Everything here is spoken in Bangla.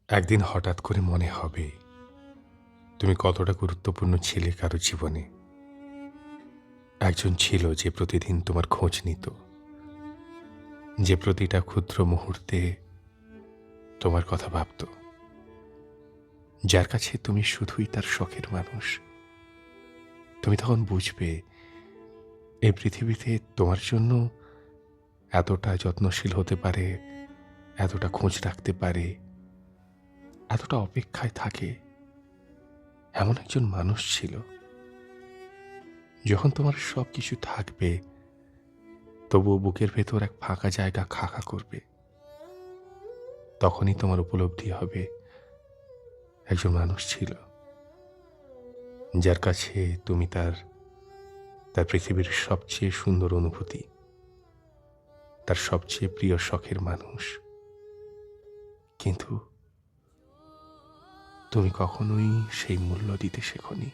একদিন হঠাৎ করে মনে হবে তুমি কতটা গুরুত্বপূর্ণ ছিলে কারো জীবনে। একজন ছিল যে প্রতিদিন তোমার খোঁজ নিত, যে প্রতিটা ক্ষুদ্র মুহূর্তে তোমার কথা ভাবত, যার কাছে তুমি শুধুই তার শখের মানুষ। তুমি তখন বুঝবে এই পৃথিবীতে তোমার জন্য এতটা যত্নশীল হতে পারে, এতটা খোঁজ রাখতে পারে, এতটা অপেক্ষায় থাকে, এমন একজন মানুষ ছিল। যখন তোমার সব কিছু থাকবে তবুও বুকের ভেতর এক ফাঁকা জায়গা খা খা করবে, তখনই তোমার উপলব্ধি হবে একজন মানুষ ছিল যার কাছে তুমি তার তার পৃথিবীর সবচেয়ে সুন্দর অনুভূতি, তার সবচেয়ে প্রিয় শখের মানুষ। কিন্তু তুমি কখনোই সেই মূল্য দিতে শেখনি।